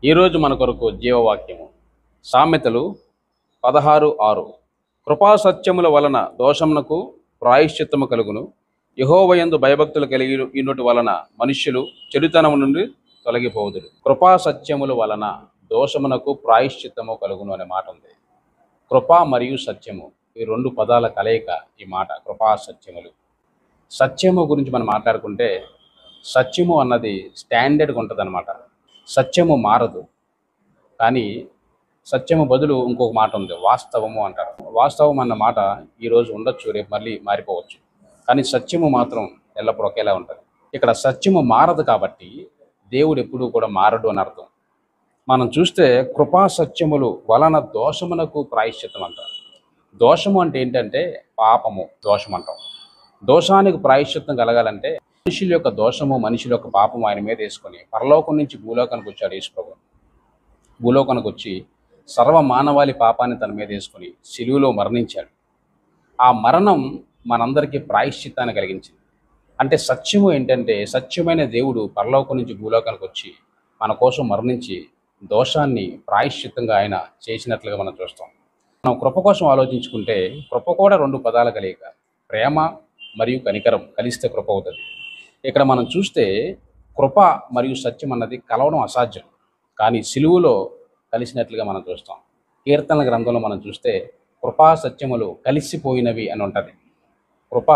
ఈరోజు మన కొరకు జీవవాక్యము సామెతలు 16:6 కృపాసత్యముల వలన దోషమునకు ప్రాయశ్చిత్తము కలుగును. యెహోవాయందు భయభక్తులు కలిగి ఉన్నటి వలన మనుష్యులు చెడుతనము నుండి తొలగిపోదురు. కృపాసత్యముల వలన దోషమునకు ప్రాయశ్చిత్తము కలుగును అనే మాట ఉంది. కృప మరియు సత్యము ఈ రెండు పదాల కలయిక ఈ మాట కృపాసత్యములు. సత్యము గురించి మనం మాట్లాడుకుంటే సత్యము అన్నది స్టాండర్డ్గా ఉంటుంది అన్నమాట. సత్యము మారదు, కానీ సత్యము బదులు ఇంకొక మాట ఉంది, వాస్తవము అంటారు. వాస్తవం అన్న మాట ఈరోజు ఉండొచ్చు, రేపు మళ్ళీ మారిపోవచ్చు, కానీ సత్యము మాత్రం ఎల్లప్పుడూ ఒకేలా ఉంటుంది. ఇక్కడ సత్యము మారదు కాబట్టి దేవుడు ఎప్పుడూ కూడా మారడు అని అర్థం. మనం చూస్తే కృపా సత్యములు వలన దోషమునకు ప్రాయశ్చిత్తం అంటారు. దోషము అంటే ఏంటంటే పాపము, దోషం అంటాం. దోషానికి ప్రాయశ్చిత్తం కలగాలంటే మనుషుల యొక్క దోషము, మనుషుల యొక్క పాపము ఆయన మీద వేసుకొని పరలోకం నుంచి భూలోకానికి వచ్చాడు యేసు ప్రభు. భూలోకానికి వచ్చి సర్వ మానవాళి పాపాన్ని తన మీద వేసుకొని శిలువలో మరణించాడు. ఆ మరణం మనందరికీ ప్రాయశ్చిత్తాన్ని కలిగించింది. అంటే సత్యము ఏంటంటే సత్యమైన దేవుడు పరలోకం నుంచి భూలోకానికి వచ్చి మన కోసం మరణించి దోషాన్ని ప్రాయశ్చిత్తంగా ఆయన చేసినట్లుగా మనం చూస్తాం. మనం కృప కోసం ఆలోచించుకుంటే కృప కూడా రెండు పదాల కలయిక, ప్రేమ మరియు కనికరం కలిస్తే కృప అవుతుంది. ఇక్కడ మనం చూస్తే కృప మరియు సత్యం అన్నది కలవడం అసాధ్యం, కానీ సిలువలో కలిసినట్లుగా మనం చూస్తాం. కీర్తనల గ్రంథంలో మనం చూస్తే కృపా సత్యములు కలిసిపోయినవి అని ఉంటుంది. కృప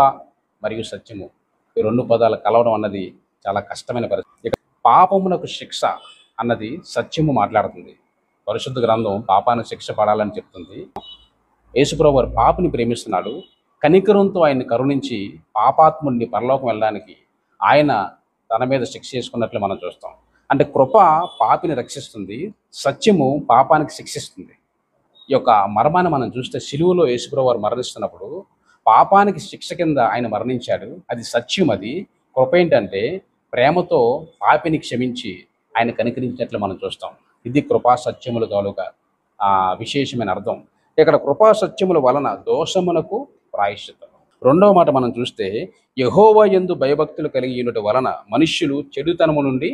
మరియు సత్యము ఈ రెండు పదాలు కలవడం అన్నది చాలా కష్టమైన పరిస్థితి. ఇక పాపమునకు శిక్ష అన్నది సత్యము మాట్లాడుతుంది. పరిశుద్ధ గ్రంథం పాపానికి శిక్ష పడాలని చెప్తుంది. యేసుప్రభువు వారు పాపిని ప్రేమిస్తున్నాడు, కనికరంతో ఆయన్ని కరుణించి పాపాత్ముడిని పరలోకం వెళ్ళడానికి ఆయన తన మీద శిక్ష చేసుకున్నట్లు మనం చూస్తాం. అంటే కృప పాపిని రక్షిస్తుంది, సత్యము పాపానికి శిక్షిస్తుంది. ఈ యొక్క మర్మాన్ని మనం చూస్తే సిలువలో యేసుప్రభువు వారు మరణిస్తున్నప్పుడు పాపానికి శిక్ష కింద ఆయన మరణించాడు, అది సత్యం. అది కృప ఏంటంటే ప్రేమతో పాపిని క్షమించి ఆయన కనికరించినట్లు మనం చూస్తాం. ఇది కృపా సత్యములు తాలూకా విశేషమైన అర్థం. ఇక్కడ కృపా సత్యముల వలన దోషమునకు ప్రాయశ్చిత్తం. రెండవ మాట మనం చూస్తే యెహోవా యందు భయభక్తులు కలిగి ఉండటం వలన మనుష్యులు చెడుతనము నుండి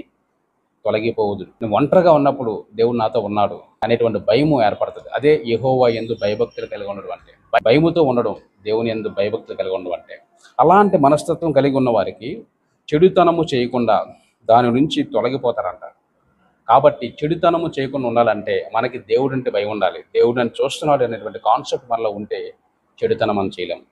తొలగిపోవద్దు. నువ్వు ఒంటరిగా ఉన్నప్పుడు దేవుడు నాతో ఉన్నాడు అనేటువంటి భయము ఏర్పడుతుంది. అదే యెహోవా యందు భయభక్తులు కలిగి ఉండడం అంటే. భయముతో ఉండడం, దేవుని యందు భయభక్తులు కలిగి ఉండడం అంటే. అలాంటి మనస్తత్వం కలిగి ఉన్న వారికి చెడుతనము చేయకుండా దాని నుంచి తొలగిపోతారంట. కాబట్టి చెడుతనము చేయకుండా ఉండాలంటే మనకి దేవుడు అంటే భయం ఉండాలి. దేవుడు అని చూస్తున్నాడు అనేటువంటి కాన్సెప్ట్ మనలో ఉంటే చెడుతనం మనం చేయలేం.